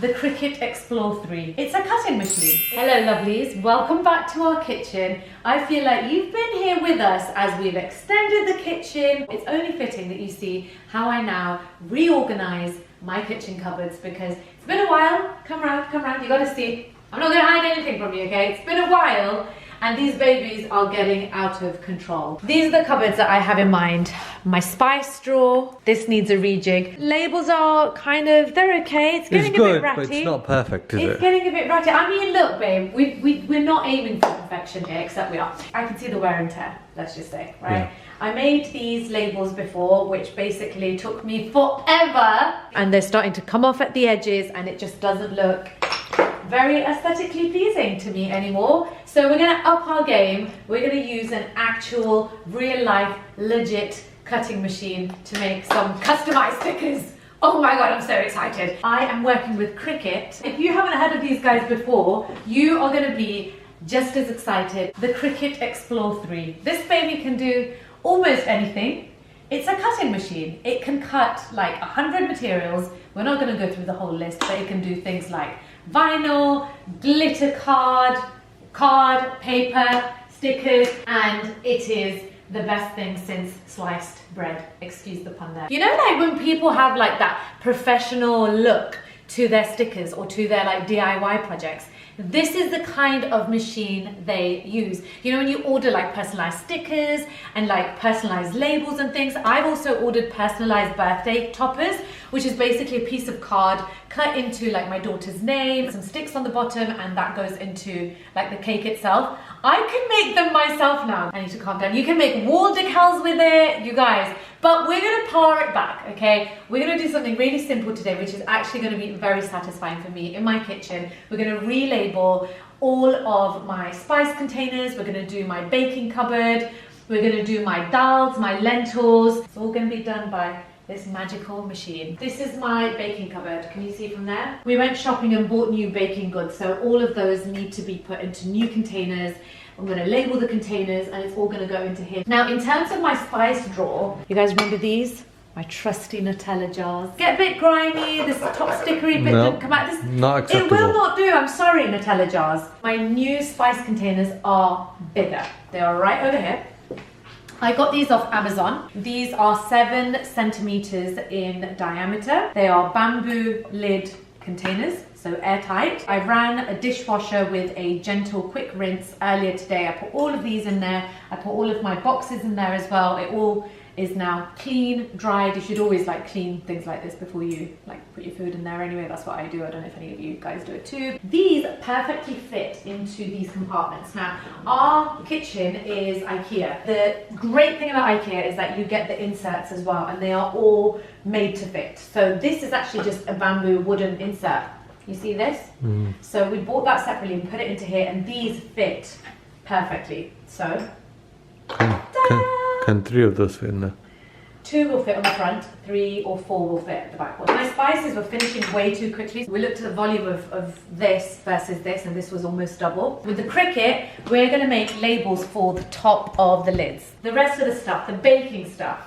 The Cricut Explore 3. It's a cutting machine. Hello lovelies, welcome back to our kitchen. I feel like you've been here with us as we've extended the kitchen. It's only fitting that you see how I now reorganize my kitchen cupboards because it's been a while. Come around, you gotta see. I'm not gonna hide anything from you, okay? It's been a while and these babies are getting out of control. These are the cupboards that I have in mind. My spice drawer, this needs a rejig. Labels are kind of, they're okay. It's getting a bit ratty. But it's not perfect, is it? It's getting a bit ratty. I mean, look, babe, we're not aiming for perfection here, except we are. I can see the wear and tear, let's just say, right? Yeah. I made these labels before, which basically took me forever. And they're starting to come off at the edges and it just doesn't look very aesthetically pleasing to me anymore. So we're gonna up our game. We're gonna use an actual, real life, legit cutting machine to make some customized stickers. Oh my God, I'm so excited. I am working with Cricut. If you haven't heard of these guys before, you are gonna be just as excited. The Cricut Explore 3. This baby can do almost anything. It's a cutting machine. It can cut like 100 materials. We're not gonna go through the whole list, but it can do things like vinyl, glitter card, paper, stickers, and it is the best thing since sliced bread. Excuse the pun there. You know, like when people have like that professional look to their stickers or to their like DIY projects, this is the kind of machine they use. You know, when you order like personalized stickers and like personalized labels and things, I've also ordered personalized birthday toppers, which is basically a piece of card cut into like my daughter's name, some sticks on the bottom, and that goes into like the cake itself. I can make them myself now. I need to calm down. You can make wall decals with it, you guys, but we're gonna power it back, okay? We're gonna do something really simple today, which is actually gonna be very satisfying for me in my kitchen. We're gonna relabel all of my spice containers. We're gonna do my baking cupboard. We're gonna do my dals, my lentils. It's all gonna be done by this magical machine. This is my baking cupboard. Can you see from there? We went shopping and bought new baking goods, so all of those need to be put into new containers. I'm gonna label the containers and it's all gonna go into here. Now, in terms of my spice drawer, you guys remember these? My trusty Nutella jars. Get a bit grimy, this top stickery bit didn't come out. This, not acceptable. It will not do, I'm sorry, Nutella jars. My new spice containers are bigger. They are right over here. I got these off Amazon. These are 7 centimeters in diameter. They are bamboo lid containers, so airtight. I ran a dishwasher with a gentle quick rinse earlier today. I put all of these in there. I put all of my boxes in there as well. It all is now clean, dried. You should always like clean things like this before you like put your food in there anyway. That's what I do. I don't know if any of you guys do it too. These perfectly fit into these compartments. Now, our kitchen is IKEA. The great thing about IKEA is that you get the inserts as well, and they are all made to fit. So this is actually just a bamboo wooden insert. You see this? So we bought that separately and put it into here, and these fit perfectly. So, Can 3 of those fit in there? 2 will fit on the front, 3 or 4 will fit at the back. My spices were finishing way too quickly. We looked at the volume of this versus this, and this was almost double. With the Cricut, we're gonna make labels for the top of the lids. The rest of the stuff, the baking stuff,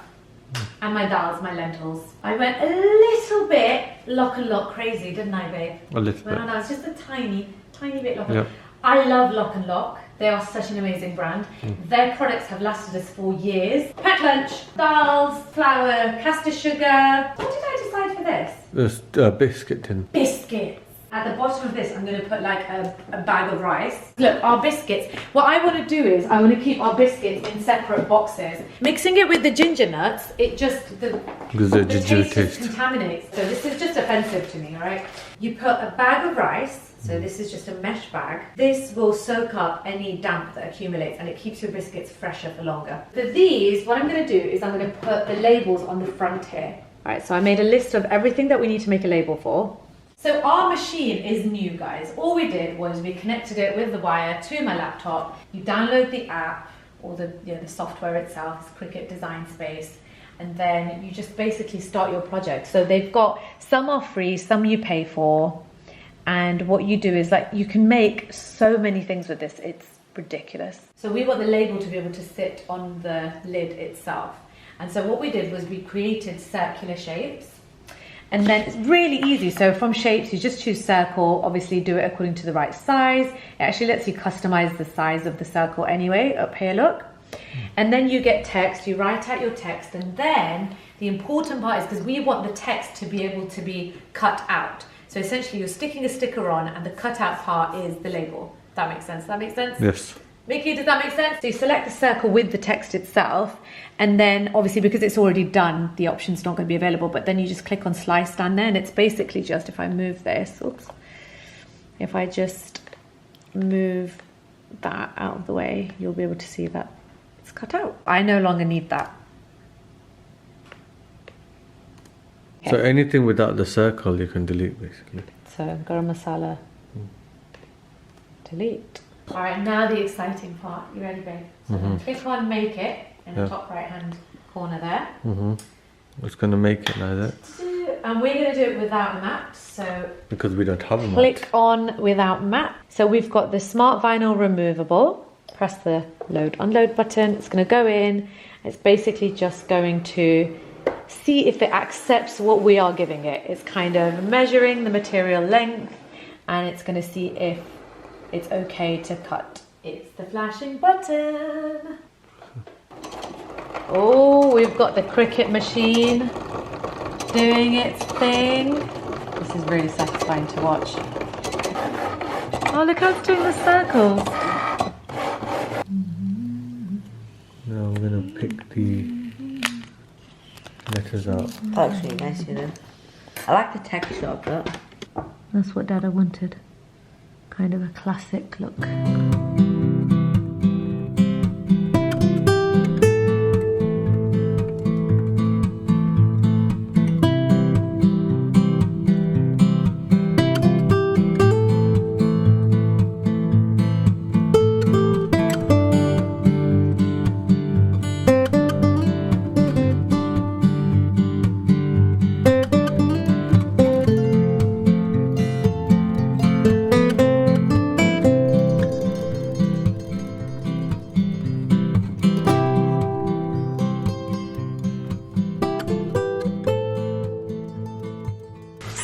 and my dals, my lentils. I went a little bit lock and lock crazy, didn't I, babe? A little bit. No, it's just a tiny bit lock and lock. I love Lock and Lock. They are such an amazing brand. Their products have lasted us for years. Packed lunch, dals, flour, caster sugar. What did I decide for this? There's biscuit tin. Biscuits. At the bottom of this, I'm going to put like a bag of rice. Look, our biscuits. What I want to do is I want to keep our biscuits in separate boxes. Mixing it with the ginger nuts, it just, the taste just contaminates. So this is just offensive to me, all right? You put a bag of rice. So this is just a mesh bag. This will soak up any damp that accumulates and it keeps your biscuits fresher for longer. For these, what I'm going to do is I'm going to put the labels on the front here. All right, so I made a list of everything that we need to make a label for. So our machine is new, guys. All we did was we connected it with the wire to my laptop. You download the app or the software itself, it's Cricut Design Space, and then you just basically start your project. So they've got, some are free, some you pay for. And what you do is like, you can make so many things with this, it's ridiculous. So we want the label to be able to sit on the lid itself. And so what we did was we created circular shapes. And then it's really easy. So from shapes, you just choose circle, obviously do it according to the right size. It actually lets you customize the size of the circle anyway, up here, look. And then you get text, you write out your text, and then the important part is because we want the text to be able to be cut out. So essentially you're sticking a sticker on and the cutout part is the label. That makes sense? That makes sense? Yes. Mickey, does that make sense? So you select the circle with the text itself, and then obviously because it's already done, the option's not going to be available, but then you just click on slice down there, and it's basically just, if I move this, oops, if I just move that out of the way, you'll be able to see that it's cut out. I no longer need that. Okay. So anything without the circle you can delete basically. So garam masala, delete. All right, now the exciting part. You ready, babe? So click on make it in the top right hand corner there. It's going to make it like that. And we're going to do it without a map. So because we don't have a map. Click on without map. So we've got the smart vinyl removable. Press the load unload button. It's going to go in. It's basically just going to see if it accepts what we are giving it. It's kind of measuring the material length, and it's going to see if it's okay to cut. It's the flashing button. Oh, we've got the Cricut machine doing its thing. This is really satisfying to watch. Oh, look how it's doing the circles. Now I'm going to pick the letters out. That looks really nice, you know. I like the texture of that. That's what Dada wanted. Kind of a classic look.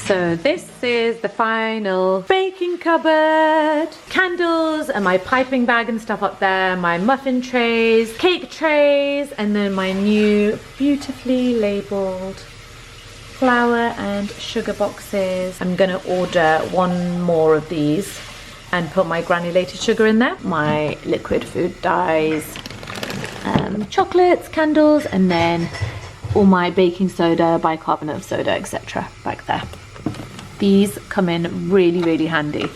So this is the final baking cupboard. Candles and my piping bag and stuff up there, my muffin trays, cake trays, and then my new beautifully labelled flour and sugar boxes. I'm gonna order one more of these and put my granulated sugar in there, my liquid food dyes, chocolates, candles, and then all my baking soda, bicarbonate of soda, etc. back there. These come in really, really handy.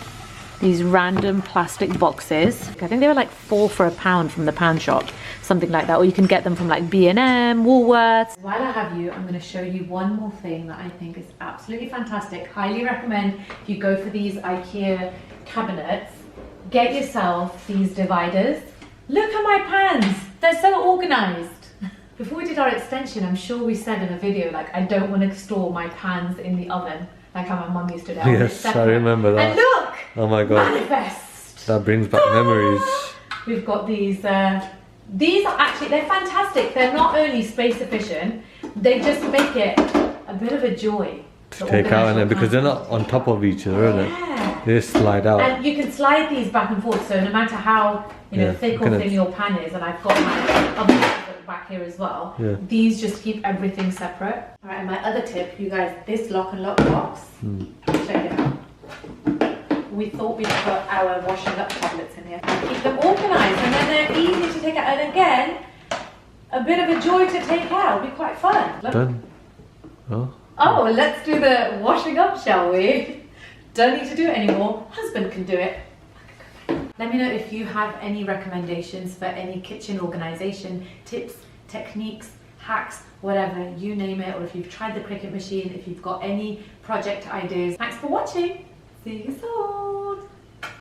These random plastic boxes. I think they were like £4 for £1 from the pound shop, something like that. Or you can get them from like B&M, Woolworths. While I have you, I'm going to show you one more thing that I think is absolutely fantastic. Highly recommend if you go for these IKEA cabinets, get yourself these dividers. Look at my pans. They're so organized. Before we did our extension, I'm sure we said in a video, like, I don't want to store my pans in the oven. Like how my mum used to do. Yes, I remember that. And look! Oh my god. Manifest! That brings back memories. We've got these are actually, they're fantastic. They're not only space efficient, they just make it a bit of a joy. To take out in it, because they're not on top of each other, are they? Yeah. They just slide out. And you can slide these back and forth, so no matter how thick or thin your pan is, and I've got my other back here as well, these just keep everything separate. All right, and my other tip, you guys, this lock and lock box, check it out. We thought we'd put our washing up tablets in here. Keep them organized, and then they're easy to take out, and again, a bit of a joy to take out. It'll be quite fun. Look. Done. Oh. Oh, let's do the washing up, shall we? Don't need to do it anymore. Husband can do it. Let me know if you have any recommendations for any kitchen organization tips, techniques, hacks, whatever, you name it, or if you've tried the Cricut machine, if you've got any project ideas. Thanks for watching. See you soon.